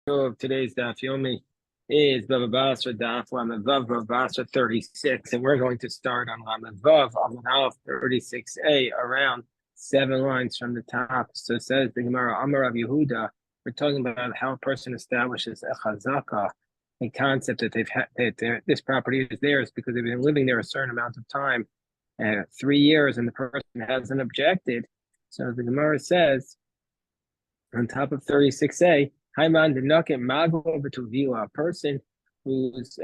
of today's daf yomi is Bava Basra daf Lamed Vav Bava Basra 36, and we're going to start on Lamed Vav Amud Aleph 36a, around 7 lines from the top. So it says the Gemara Amar Rav Yehuda. We're talking about how a person establishes a chazaka, a concept that this property is theirs because they've been living there a certain amount of time, 3 years, and the person hasn't objected. So the Gemara says on top of 36a. A person who's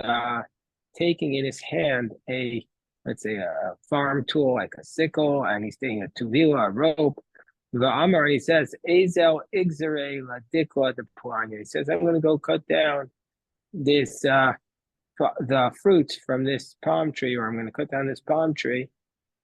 taking in his hand let's say a farm tool like a sickle, and he's taking a tuvila, a rope. And he says, Ezel igzere ladikla de planya. He says, I'm going to go cut down this the fruits from this palm tree, or I'm going to cut down this palm tree.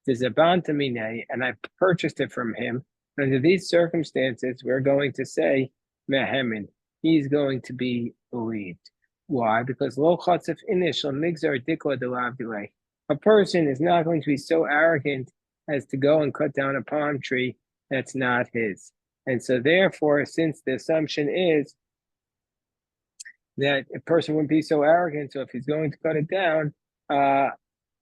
There's a bantamine, and I purchased it from him. Under these circumstances, we're going to say mehemin. He's going to be believed. Why? Because lo chatzef initial migzar dikla delavdile. A person is not going to be so arrogant as to go and cut down a palm tree that's not his. And so therefore, since the assumption is that a person wouldn't be so arrogant, so if he's going to cut it down,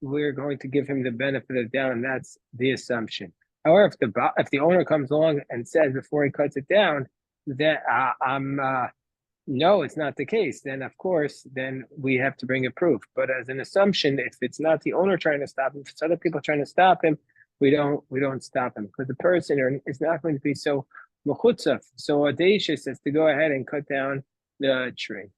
we're going to give him the benefit of the doubt, and that's the assumption. However, if the owner comes along and says before he cuts it down that no, it's not the case, then of course, then we have to bring a proof. But as an assumption, if it's not the owner trying to stop him, if it's other people trying to stop him, we don't stop him, because the person is not going to be so mechutzaf, so audacious as to go ahead and cut down the tree.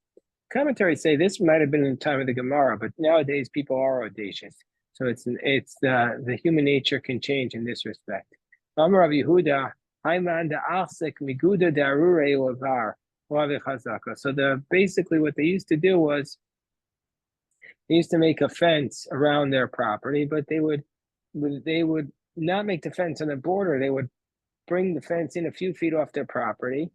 Commentaries say this might have been in the time of the Gemara, but nowadays people are audacious. So it's the human nature can change in this respect. Amar Rav Yehuda, so basically what they used to do was they used to make a fence around their property, but they would not make the fence on the border. They would bring the fence in a few feet off their property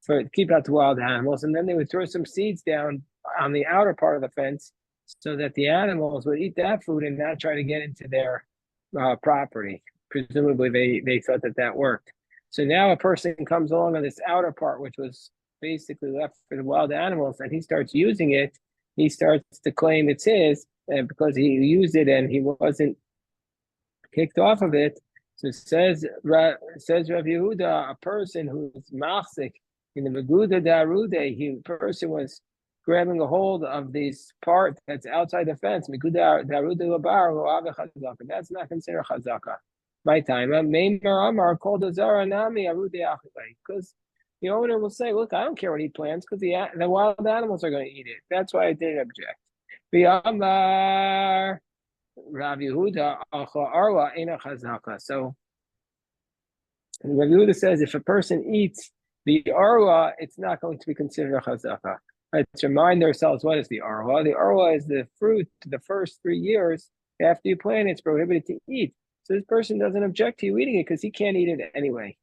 to keep out the wild animals, and then they would throw some seeds down on the outer part of the fence so that the animals would eat that food and not try to get into their property. Presumably they thought that worked. So now a person comes along on this outer part, which was basically left for the wild animals, and he starts using it. He starts to claim it's his, and because he used it and he wasn't kicked off of it. So says Rav Yehuda, a person who's machzik in the Meguda Darude, person was grabbing a hold of this part that's outside the fence. Meguda Darude Labar, that's not considered chazaka. My time, Meimer Amar called a Zara Nami Arude Achilei, because the owner will say, look, I don't care what he plants, because the wild animals are going to eat it. That's why I didn't object. Amar Rav Yehuda Arwa Ena Chazaka. So Rav Yehuda says if a person eats the arwa, it's not going to be considered a chazaka. Let's remind ourselves, what is the arwa? The arwa is the fruit the first 3 years after you plant it, it's prohibited to eat. So this person doesn't object to you eating it because he can't eat it anyway.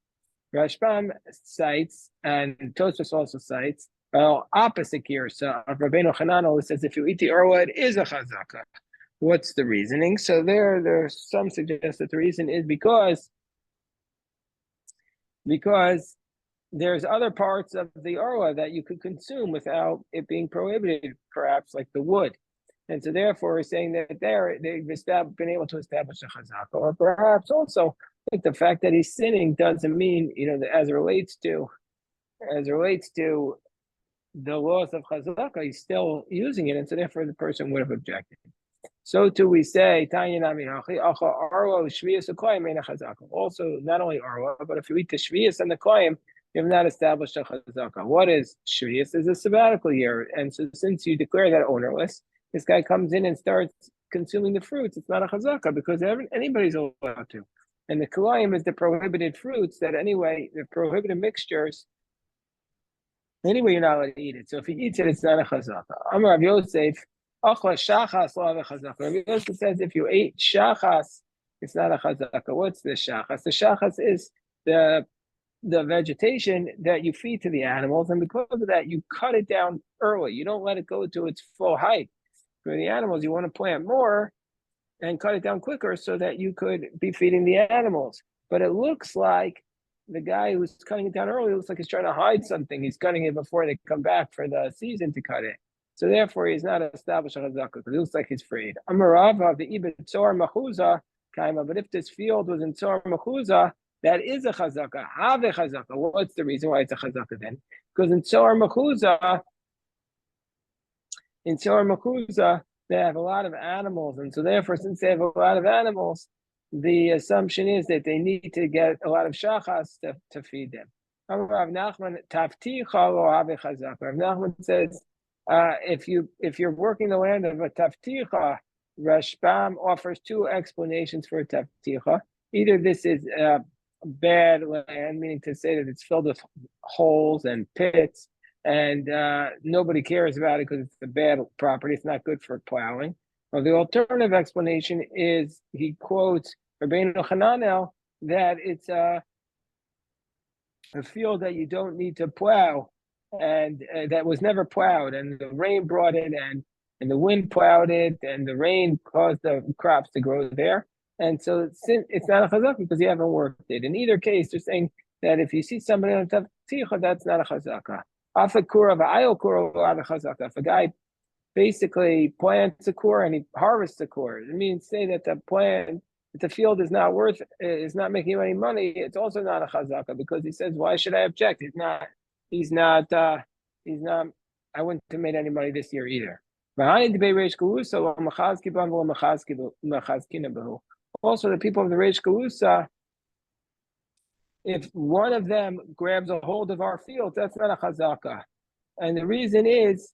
Rashbam cites, and Tosfos also cites, opposite here. So Rabbeinu Hanan says if you eat the arwa, it is a chazaka. What's the reasoning? So there's some suggest that the reason is because there's other parts of the arwa that you could consume without it being prohibited, perhaps like the wood. And so therefore we're saying that they've been able to establish a chazaka. Or perhaps also like the fact that he's sinning doesn't mean, as it relates to the laws of chazaka, he's still using it, and so therefore the person would have objected. So too we say, also not only arwa, but if you eat the shvius and the koyim, you have not established a chazaka. What is shvius? Is a sabbatical year, and so since you declare that ownerless, this guy comes in and starts consuming the fruits. It's not a chazaka because anybody's allowed to. And the koyim is the prohibited fruits that anyway, the prohibited mixtures. Anyway, you're not allowed to eat it. So if he eats it, it's not a chazaka. Amar Rav Yosef. Rabbi Yosef says if you ate shachas, it's not a chazaka. What's the shachas? The shachas is the vegetation that you feed to the animals, and because of that, you cut it down early. You don't let it go to its full height. For the animals, you want to plant more and cut it down quicker so that you could be feeding the animals. But it looks like the guy who's cutting it down early looks like he's trying to hide something. He's cutting it before they come back for the season to cut it. So therefore, he's not established a chazaka because it looks like he's freed. Amarava the ibn tzor machuza kaima. But if this field was in tzor machuza, that is a chazaka. Have a chazaka. What's the reason why it's a chazaka then? Because in tzor machuza, they have a lot of animals, and so therefore, since they have a lot of animals, the assumption is that they need to get a lot of shachas to feed them. Rav Nachman says, if you're working the land of a tafticha, Rashbam offers two explanations for a tafticha. Either this is bad land, meaning to say that it's filled with holes and pits, and nobody cares about it because it's a bad property. It's not good for plowing. Well, the alternative explanation is he quotes Rabbeinu Hananel that it's a field that you don't need to plow, and that was never plowed, and the rain brought it, and the wind plowed it, and the rain caused the crops to grow there. And so it's not a chazaka because you haven't worked it. In either case, they're saying that if you see somebody on a tafticha, that's not a chazaka. If a guy basically plants a kur and he harvests a kur, it means say that the field is not making you any money. It's also not a chazaka because he says, why should I object? He's not, I wouldn't have made any money this year either. Also, the people of the Reish Galusa, if one of them grabs a hold of our field, that's not a chazaka. And the reason is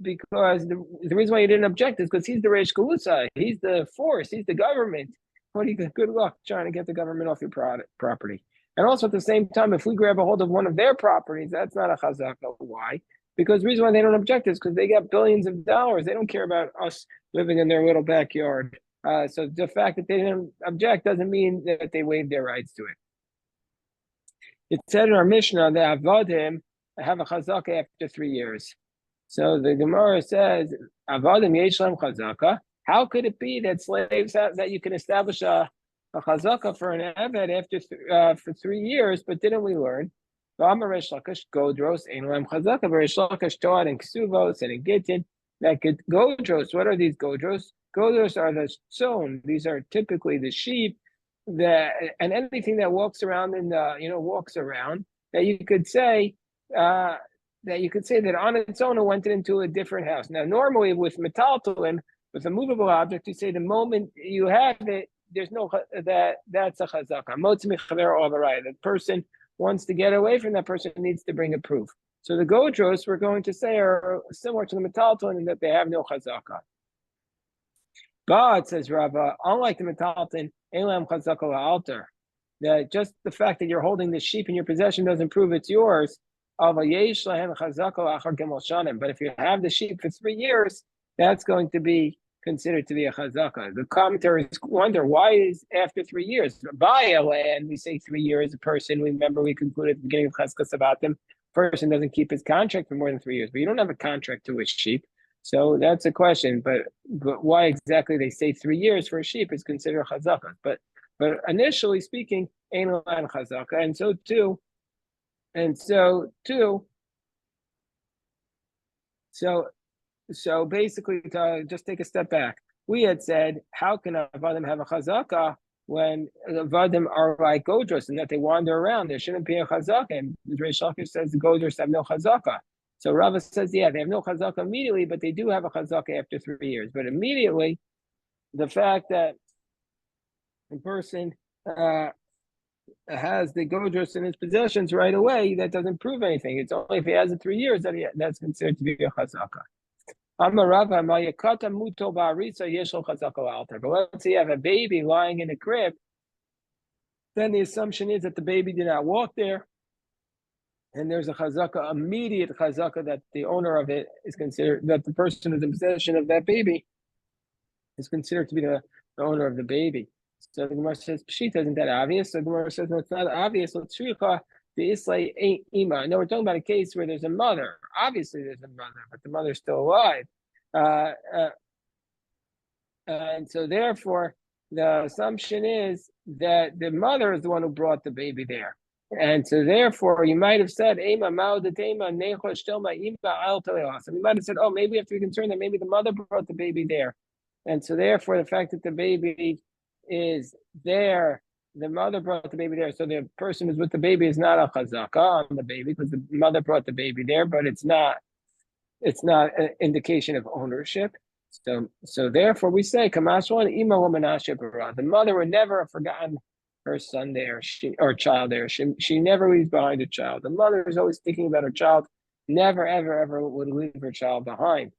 because the reason why he didn't object is because he's the Reish Galusa. He's the force. He's the government. Good luck trying to get the government off your property. And also at the same time, if we grab a hold of one of their properties, that's not a chazaka. Why? Because the reason why they don't object is because they got billions of dollars. They don't care about us living in their little backyard. So the fact that they didn't object doesn't mean that they waived their rights to it. It said in our Mishnah that Avadim have a chazaka after 3 years. So the Gemara says, Avadim yeshlem chazaka. How could it be that slaves that you can establish a chazaka for an eved after for 3 years? But didn't we learn? Reish Lakish godros ein lem chazaka. Reish Lakish taught in ksuvos and in gittin that godros. What are these godros? Godros are the tzon. These are typically the sheep and anything that walks around walks around that you could say that on its own it went into a different house. Now, normally with metaltalin, with a movable object, you say the moment you have it, there's no that's a chazaka. The person wants to get away from that person needs to bring a proof. So the godros we're going to say are similar to the metaltalin in that they have no chazaka. But, says Rava, unlike the metaltalin, elam chazaka altar, that just the fact that you're holding the sheep in your possession doesn't prove it's yours. But if you have the sheep for 3 years, that's going to be considered to be a chazaka. The commentaries wonder why is after 3 years. Buy a land, we say 3 years. A person, remember we concluded at the beginning of Chazkas about them. Person doesn't keep his contract for more than 3 years, but you don't have a contract to a sheep. So that's a question. But why exactly they say 3 years for a sheep is considered chazaka. But initially speaking, ain't a land chazaka, and so too. So basically, to just take a step back, we had said, how can Avadim have a chazaka when Avadim are like godros and that they wander around? There shouldn't be a chazaka. And Reish Lakish says the godros have no chazaka. So Rava says, yeah, they have no chazaka immediately, but they do have a chazaka after 3 years. But immediately, the fact that a person has the godros in his possessions right away, that doesn't prove anything. It's only if he has it 3 years that's considered to be a chazaka. But let's say you have a baby lying in a crib, then the assumption is that the baby did not walk there, and there's a chazaka, immediate chazaka, that the owner of it is considered, that the person who's in possession of that baby is considered to be the owner of the baby. So the Gemara says, Pshita, isn't that obvious? So the Gemara says, no, it's not obvious. The Islay ain't Ima. No, we're talking about a case where there's a mother. Obviously, there's a mother, but the mother's still alive. And so therefore, the assumption is that the mother is the one who brought the baby there. And so therefore you might have said, Ema Maudatema Necho Shtelma Ima Al Teleos. And you might have said, oh, maybe we have to be concerned that maybe the mother brought the baby there. And so therefore the fact that the baby is there, the mother brought the baby there. So the person who's with the baby is not a chazaka on the baby because the mother brought the baby there, but it's not an indication of ownership. So therefore we say Kamashwan Ima Womanashe Bara. The mother would never have forgotten her son there, or child there. She never leaves behind a child. The mother is always thinking about her child, never, ever, ever would leave her child behind.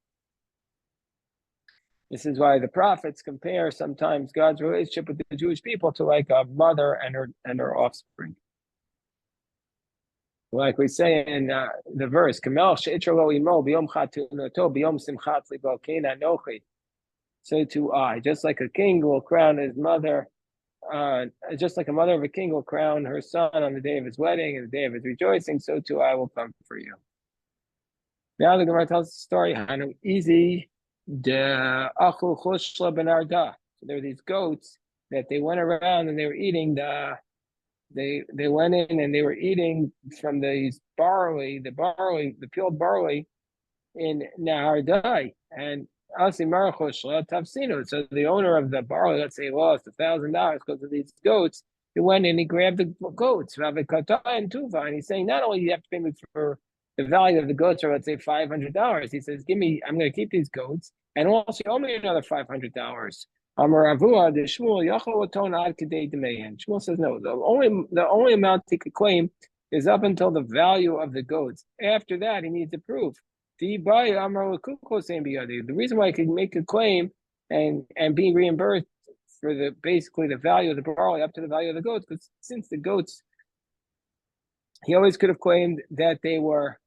This is why the prophets compare sometimes God's relationship with the Jewish people to like a mother and her offspring. Like we say in the verse, so too I, just like a king will crown his mother, just like a mother of a king will crown her son on the day of his wedding and the day of his rejoicing, so too I will come for you. Now the Gemara tells the story, Hanu easy, the Achul Choshla Ben Arda. So there were these goats that they went around and they were eating they went in and they were eating from these the peeled barley in Nahardai. And Asi Marachoshla Tafsino. So the owner of the barley, let's say, lost $1,000 because of these goats. He went in, he grabbed the goats, and Tuva, and he's saying not only do you have to pay me for the value of the goats, or let's say $500. He says, I'm going to keep these goats, and also you owe me another $500. Shmuel says no. The only amount he could claim is up until the value of the goats. After that, he needs to prove. The reason why he could make a claim and be reimbursed for basically the value of the barley up to the value of the goats, because since the goats, he always could have claimed that they were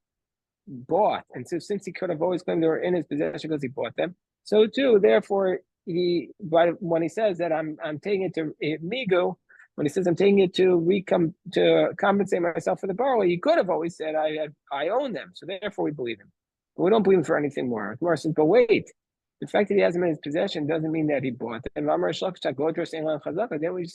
bought, and so since he could have always claimed they were in his possession because he bought them, so too, therefore, when he says that I'm taking it to migu, when he says I'm taking it to compensate myself for the barley, he could have always said I own them, so therefore we believe him. But we don't believe him for anything more. Gemara says, but wait, the fact that he has them in his possession doesn't mean that he bought them. Then we just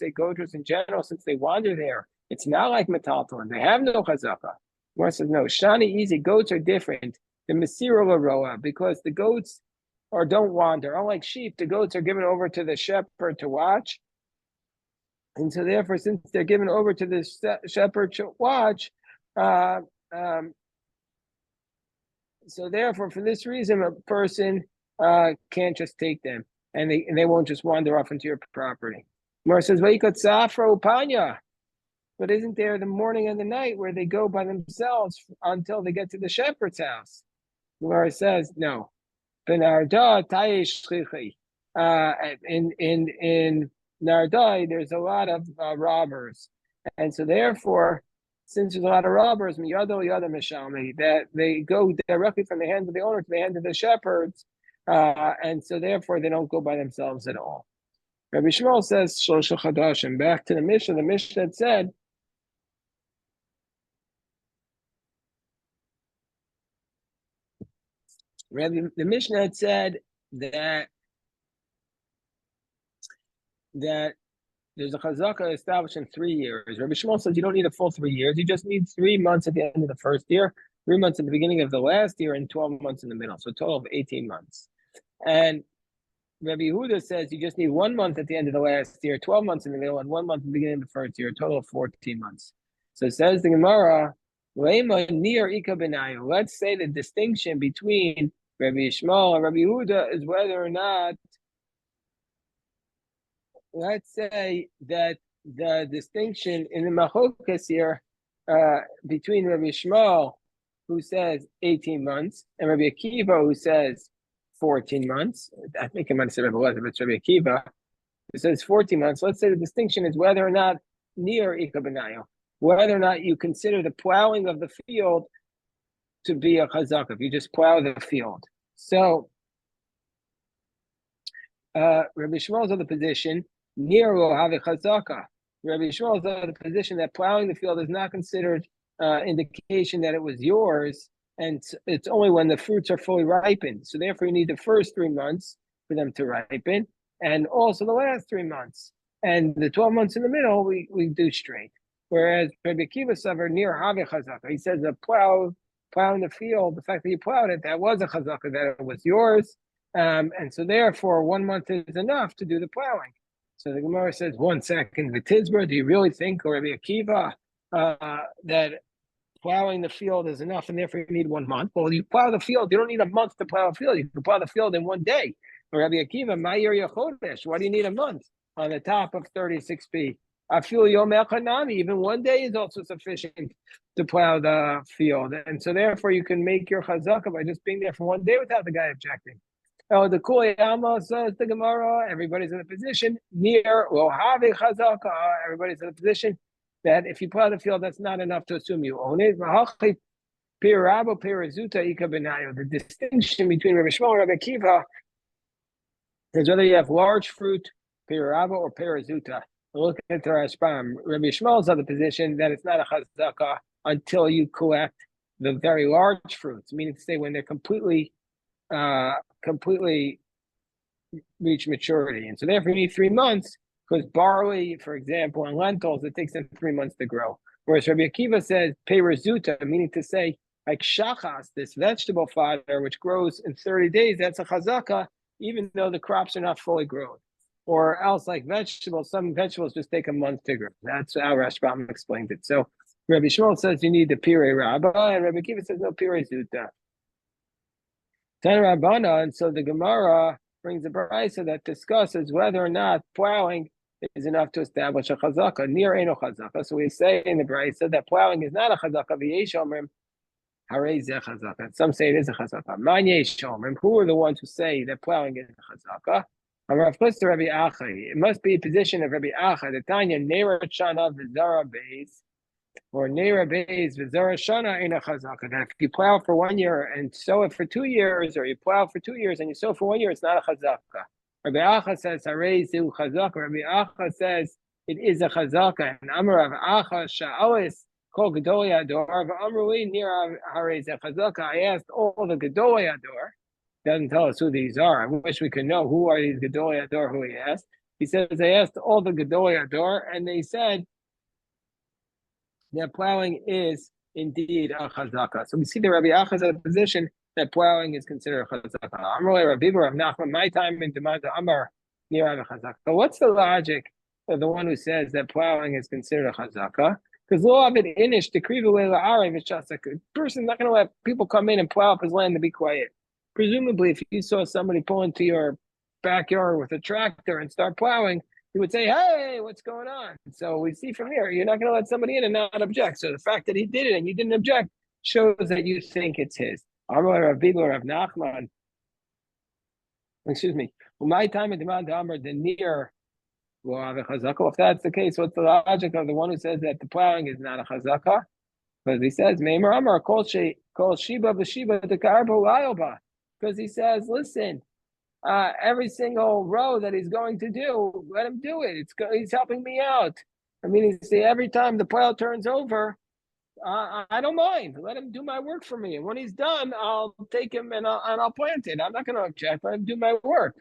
say godros in general, since they wander there. It's not like metalton; they have no chazaka. Gemara says no. Shani easy goats are different than mesira laroa because the goats don't wander. Unlike sheep, the goats are given over to the shepherd to watch. And so therefore, since they're given over to the shepherd to watch, so therefore, for this reason, a person can't just take them, and they won't just wander off into your property. Gemara says, upanya. But isn't there the morning and the night where they go by themselves until they get to the shepherd's house? Gemara says, no. In Nardai, there's a lot of robbers, and so therefore, since there's a lot of robbers, that they go directly from the hands of the owner to the hands of the shepherds, and so therefore they don't go by themselves at all. Rabbi Shmuel says, Shloshah Chadashim. Back to the Mishnah. The Mishnah had said, the Mishnah had said that there's a chazaka established in 3 years. Rabbi Shmuel says you don't need a full 3 years. You just need 3 months at the end of the first year, 3 months at the beginning of the last year, and 12 months in the middle. So a total of 18 months. And Rabbi Yehuda says you just need 1 month at the end of the last year, 12 months in the middle, and 1 month at the beginning of the first year, a total of 14 months. So it says the Gemara, let's say the distinction between Rabbi Yishmael and Rabbi Yehuda is whether or not, let's say that the distinction in the Machokas here between Rabbi Yishmael, who says 18 months, and Rabbi Akiva, who says 14 months. I think I might have said Rabbi Elazar, but it's Rabbi Akiva, who says 14 months. Let's say the distinction is whether or not near Ikabenayo, whether or not you consider the plowing of the field to be a chazaka, if you just plow the field. So Rabbi Shmuel's of the position, near will have a chazaka. Rabbi Shmuel's of the position that plowing the field is not considered indication that it was yours, and it's only when the fruits are fully ripened. So therefore you need the first 3 months for them to ripen, and also the last 3 months. And the 12 months in the middle, we do straight. Whereas Rabbi Akiva Savar near Havi Chazaka, he says the plowing the field, the fact that you plowed it, that was a Chazaka, that it was yours. And so therefore 1 month is enough to do the plowing. So the Gemara says, 1 second, V'tizbra, do you really think, or Rabbi Akiva, that plowing the field is enough and therefore you need 1 month? Well, you plow the field, you don't need a month to plow a field. You can plow the field in 1 day. Or Rabbi Akiva, Ma'ir Yachodesh, why do you need a month on the top of 36b? I feel Yom Echanami, even 1 day is also sufficient to plow the field. And so therefore you can make your chazakah by just being there for 1 day without the guy objecting. Oh, the Kuli Alma says the Gemara, everybody's in a position near Lohavi Chazaka, everybody's in a position that if you plow the field, that's not enough to assume you own it. The distinction between Rabbi Shmuel and Rabbi Akiva is whether you have large fruit, Piraraba, or Pirazuta. Look at the Rashbam. Rabbi Shmuel's on the position that it's not a chazaka until you collect the very large fruits, meaning to say when they're completely reach maturity. And so therefore you need 3 months, because barley, for example, and lentils, it takes them 3 months to grow. Whereas Rabbi Akiva says Pirazuta, meaning to say like shachas, this vegetable fodder, which grows in 30 days, that's a chazaka, even though the crops are not fully grown. Or else like vegetables, some vegetables just take a month to grow. That's how Rashbam explained it. So Rabbi Shmuel says you need the Pirei Rabbah, and Rabbi Akiva says no Pirei Zuta. Tan Rabbana, and so the Gemara brings a brayso that discusses whether or not plowing is enough to establish a chazaka. Near eno chazaka. So we say in the brayso that plowing is not a chazaka. V'yesh omrim harei zeh chazaka. Some say it is a chazaka. Man yesh omrim. Who are the ones who say that plowing is a chazaka? It must be a position of Rabbi Acha. The Tanya Neira Shana V'Zara Beis, or Neira Beis V'Zara Shana in a chazaka. That if you plow for 1 year and sow it for 2 years, or you plow for 2 years and you sow for 1 year, it's not a chazaka. Rabbi Acha says Harei Zu chazaka. Rabbi Acha says it is a chazaka. And Amar Rav Acha Sha'alis Kol Gedolei Ador V'Amruli Nira Harei Zu chazaka. I asked all the Gedolei Ador. Doesn't tell us who these are. I wish we could know who are these Gedolei Ador who he asked. He says, I asked all the Gedolei Ador, and they said that plowing is indeed a chazaka. So we see the Rabbi Acha's in a position that plowing is considered a chazaka. Amar Rabbi Rav Nachman, my time in Demanda Amar near a chazaka. But what's the logic of the one who says that plowing is considered a chazaka? Because lo avid inish dekrivu le'la'arei v'shasaka. A person's not going to let people come in and plow up his land to be quiet. Presumably, if you saw somebody pull into your backyard with a tractor and start plowing, you would say, hey, what's going on? So we see from here, you're not going to let somebody in and not object. So the fact that he did it and you didn't object shows that you think it's his. Excuse me. Well, my time in demand Amr the near. If that's the case, what's the logic of the one who says that the plowing is not a chazaka? Because he says, Meimer Amar kol shiba v'shiba dekarbo layoba. Because he says, listen, every single row that he's going to do, let him do it. He's helping me out. I mean, he say every time the plow turns over, I don't mind. Let him do my work for me. And when he's done, I'll take him and I'll plant it. I'm not going to object. Let him do my work.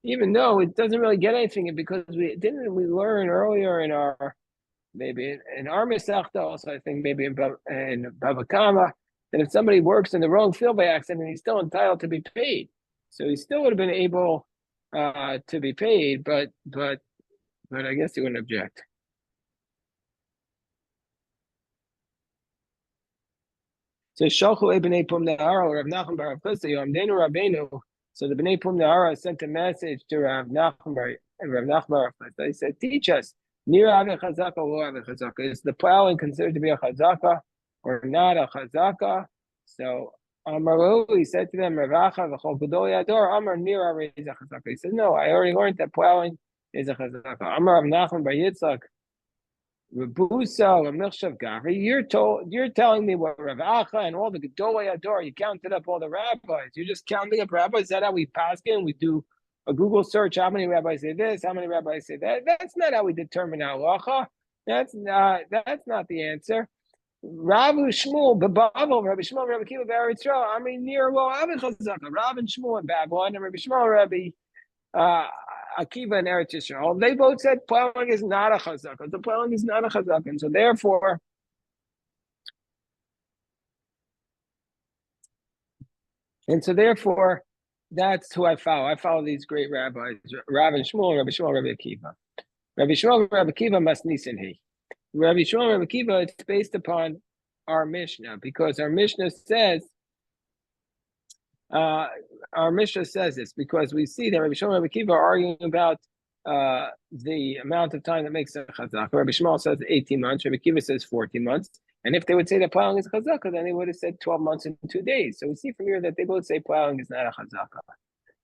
Even though it doesn't really get anything, because we learn earlier in our, maybe in our Masechta, also I think maybe in Bava Kama, that if somebody works in the wrong field by accident, he's still entitled to be paid. So he still would have been able to be paid, but I guess he wouldn't object. So Shalchu B'nei Pum Nehara, Rav Nachman bar Rav Chisda, Yomdenu Rabbeinu. So the B'nei Pum Nehara sent a message to Rav Nachman bar Rav Chisda. He said, teach us, Nir Ave Chazaka, Lo Ave Chazaka. Is the plowing considered to be a chazaka or not a chazaka? So Amaru, he said to them, Ravacha v'chol Gedolei Ador, Amar Nir Ave is a chazaka. He said, no, I already learned that plowing is a chazaka. Amar Rav Nachman bar Yitzchak, you're telling me what Rav Acha and all the Gedolei Ador, you counted up all the rabbis. You're just counting up rabbis. Is that how we paskin? We do a Google search. How many rabbis say this? How many rabbis say that? That's not how we determine halacha. That's not the answer. Rabbi Shmuel, Babel, Rabbi Shmuel, Rabbi Akiva, Eretz Yisrael. I mean, near Lo Ave Chazaka. Rav and Shmuel in Babylon, and Rabbi Shmuel, Rabbi Akiva and Eretz Yisrael, they both said plowing is not a chazaka. The plowing is not a chazaka, and so therefore, that's who I follow. I follow these great rabbis, Rav and Shmuel, Rabbi Shmuel, Rabbi Akiva. Rabbi Shmuel, Rabbi Akiva must nisan he. Rabbi Shmuel, Rabbi Akiva, it's based upon our Mishnah, because our Mishnah says this, because we see that Rabbi Shmuel and Rabbi Akiva are arguing about the amount of time that makes a chazaka. Rabbi Shmuel says 18 months, Rabbi Akiva says 14 months. And if they would say that plowing is a chazaka, then they would have said 12 months and 2 days. So we see from here that they both say plowing is not a chazaka.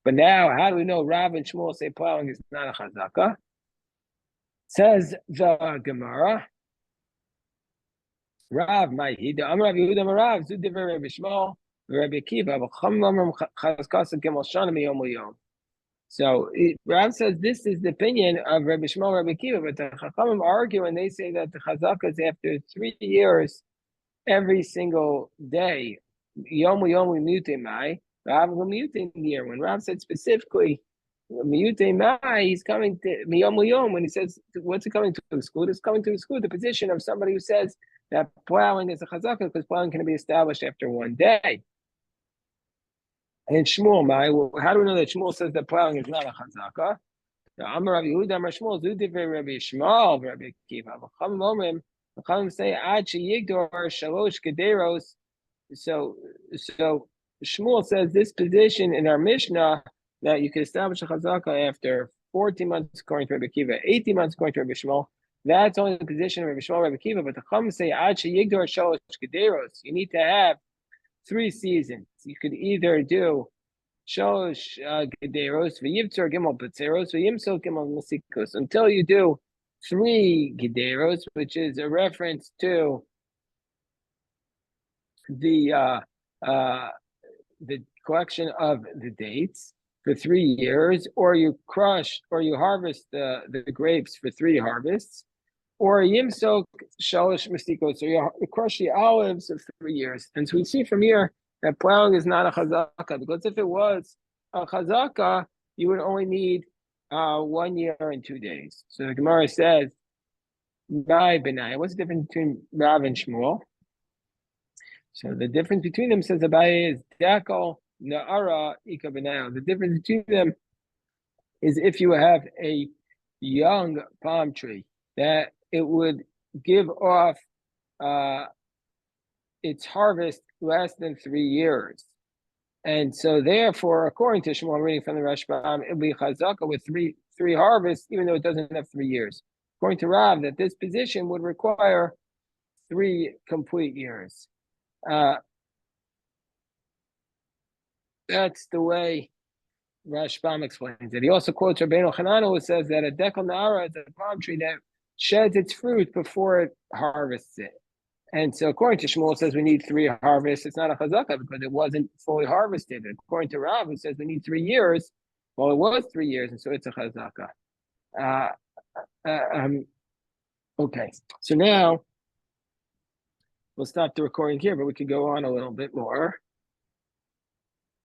But now, how do we know Rav and Shmuel say plowing is not a chazaka? Says the Gemara, Rav, my Hida, Rav Yehuda Rav, Zudiver Rabbi Shmuel, Rabbi Akiva, so Rav says this is the opinion of Rabbi Shmuel, Rabbi Akiva, but the Chachamim argue and they say that the chazaka is after 3 years, every single day. Yom miyute mai, Rav miyute year. When Rav said specifically miyute mai, he's coming to yom. When he says what's it coming to exclude? It's coming to exclude the position of somebody who says that plowing is a chazaka because plowing can be established after 1 day. And Shmuel, how do we know that Shmuel says that plowing is not a chazaka? Amar Rabbi Yehuda, Amar Shmuel, Zudiv Rabbi Shmuel, Rabbi Akiva. Chachamim say Ad sheyigdor shalosh gederos. So Shmuel says this position in our Mishnah that you can establish a chazaka after 14 months according to Rabbi Akiva, 18 months according to Rabbi Shmuel. That's only the position of Rabbi Shmuel, Rabbi Akiva. But the Chachamim say Ad sheyigdor shalosh gederos. You need to have 3 seasons. You could either do Shalosh Gederos, V'yivtzor Gimel Petzeros, V'yimsol Gimel Mesikos, until you do 3 Gederos, which is a reference to the collection of the dates for 3 years, or you crush or you harvest the grapes for 3 harvests, or Yimsok Shalosh Mestikos, so you crush the olives of 3 years. And so we see from here that plowing is not a chazaka, because if it was a chazaka, you would only need 1 year and 2 days. So the Gemara says, Bai Benai. What's the difference between Rav and Shmuel? So the difference between them, says Abaye, is Dakal Na'ara Ika Benai. The difference between them is if you have a young palm tree, that it would give off its harvest less than 3 years. And so therefore, according to Shmuel, reading from the Rashbam, it would be chazaka with three harvests, even though it doesn't have 3 years. According to Rav, that this position would require 3 complete years. That's the way Rashbam explains it. He also quotes Rabbeinu Hanano, who says that a dekal na'ara is a palm tree that sheds its fruit before it harvests it. And so according to Shmuel, it says we need 3 harvests. It's not a chazaka because it wasn't fully harvested. And according to Rav, who says we need 3 years, well, it was 3 years, and so it's a chazaka. Okay, so now we'll stop the recording here, but we could go on a little bit more.